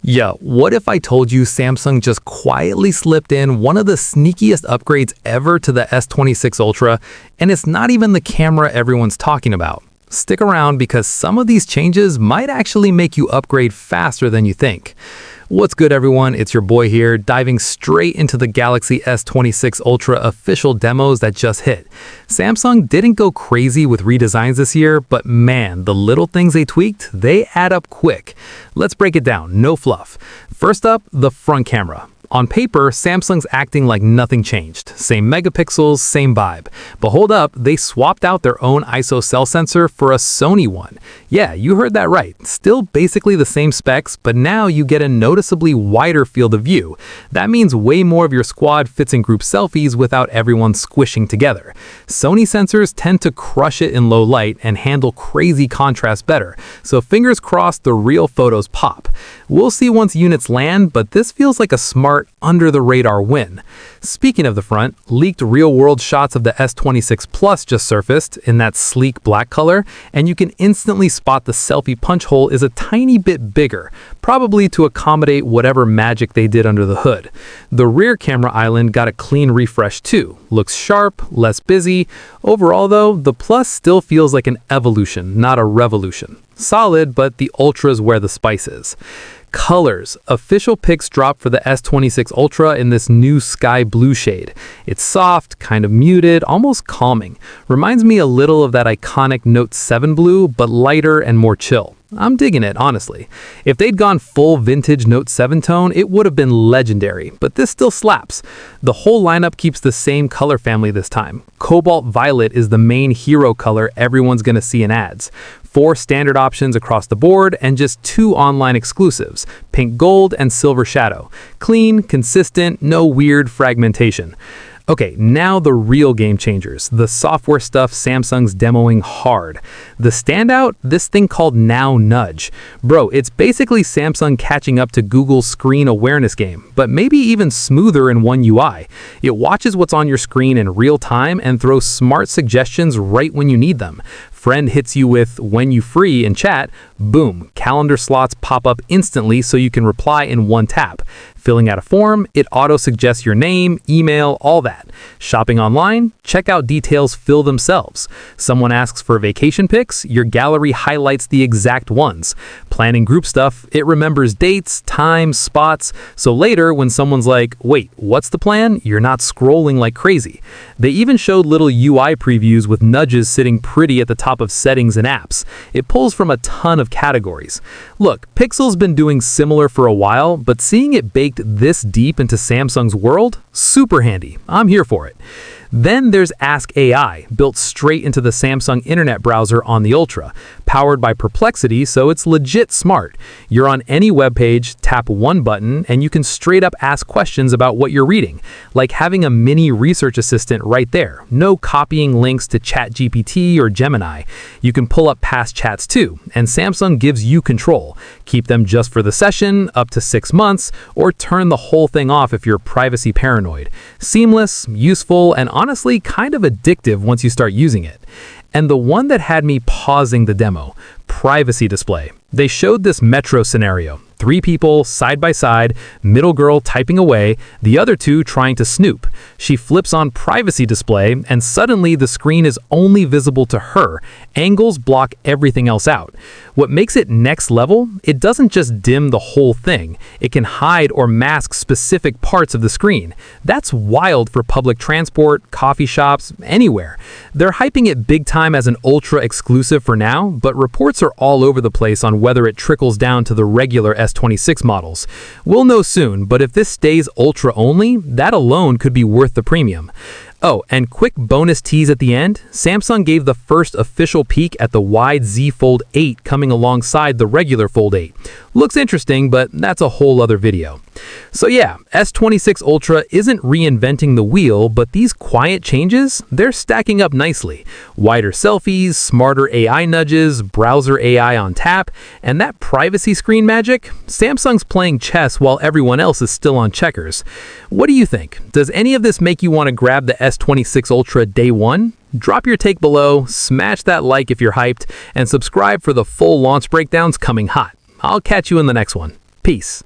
Yeah, what if I told you Samsung just quietly slipped in one of the sneakiest upgrades ever to the S26 Ultra, and it's not even the camera everyone's talking about? Stick around because some of these changes might actually make you upgrade faster than you think. What's good, everyone? It's your boy here, diving straight into the Galaxy S26 Ultra official demos that just hit. Samsung didn't go crazy with redesigns this year, but man, the little things they tweaked, they add up quick. Let's break it down, no fluff. First up, the front camera. On paper, Samsung's acting like nothing changed. Same megapixels, same vibe. But hold up, they swapped out their own ISO cell sensor for a Sony one. Yeah, you heard that right. Still basically the same specs, but now you get a noticeably wider field of view. That means way more of your squad fits in group selfies without everyone squishing together. Sony sensors tend to crush it in low light and handle crazy contrast better, so fingers crossed the real photos pop. We'll see once units land, but this feels like a smart under-the-radar win. Speaking of the front, leaked real-world shots of the S26 Plus just surfaced in that sleek black color, and you can instantly spot the selfie punch hole is a tiny bit bigger, probably to accommodate whatever magic they did under the hood. The rear camera island got a clean refresh too. Looks sharp, less busy. Overall though, the Plus still feels like an evolution, not a revolution. Solid, but the Ultra's where the spice is. Colors. Official pics dropped for the S26 Ultra in this new sky blue shade. It's soft, kind of muted, almost calming. Reminds me a little of that iconic Note 7 blue, but lighter and more chill. I'm digging it, honestly. If they'd gone full vintage Note 7 tone, it would have been legendary, but this still slaps. The whole lineup keeps the same color family this time. Cobalt Violet is the main hero color everyone's gonna see in ads. 4 standard options across the board and just 2 online exclusives, Pink Gold and Silver Shadow. Clean, consistent, no weird fragmentation. Okay, now the real game changers, the software stuff Samsung's demoing hard. The standout, this thing called Now Nudge. Bro, it's basically Samsung catching up to Google's screen awareness game, but maybe even smoother in One UI. It watches what's on your screen in real time and throws smart suggestions right when you need them. Friend hits you with "when you free" in chat, boom, calendar slots pop up instantly so you can reply in one tap. Filling out a form, it auto-suggests your name, email, all that. Shopping online, checkout details fill themselves. Someone asks for vacation pics, your gallery highlights the exact ones. Planning group stuff, it remembers dates, times, spots, so later when someone's like, wait, what's the plan? You're not scrolling like crazy. They even showed little UI previews with nudges sitting pretty at the top of settings and apps. It pulls from a ton of categories. Look, Pixel's been doing similar for a while, but seeing it baked this deep into Samsung's world, super handy. I'm here for it. Then there's Ask AI, built straight into the Samsung internet browser on the Ultra, powered by Perplexity, so it's legit smart. You're on any web page, tap one button, and you can straight up ask questions about what you're reading, like having a mini research assistant right there. No copying links to ChatGPT or Gemini. You can pull up past chats too, and Samsung gives you control. Keep them just for the session, up to 6 months, or turn the whole thing off if you're privacy paranoid. Seamless, useful, and honestly kind of addictive once you start using it. And the one that had me pausing the demo, privacy display. They showed this metro scenario. 3 people, side by side, middle girl typing away, the other 2 trying to snoop. She flips on privacy display, and suddenly the screen is only visible to her. Angles block everything else out. What makes it next level, it doesn't just dim the whole thing. It can hide or mask specific parts of the screen. That's wild for public transport, coffee shops, anywhere. They're hyping it big time as an Ultra exclusive for now, but reports are all over the place on whether it trickles down to the regular S26 models. We'll know soon, but if this stays Ultra only, that alone could be worth the premium. Oh, and quick bonus tease at the end, Samsung gave the first official peek at the wide Z Fold 8 coming alongside the regular Fold 8. Looks interesting, but that's a whole other video. So yeah, S26 Ultra isn't reinventing the wheel, but these quiet changes, they're stacking up nicely. Wider selfies, smarter AI nudges, browser AI on tap, and that privacy screen magic, Samsung's playing chess while everyone else is still on checkers. What do you think? Does any of this make you want to grab the S26 Ultra day one? Drop your take below, smash that like if you're hyped, and subscribe for the full launch breakdowns coming hot. I'll catch you in the next one. Peace.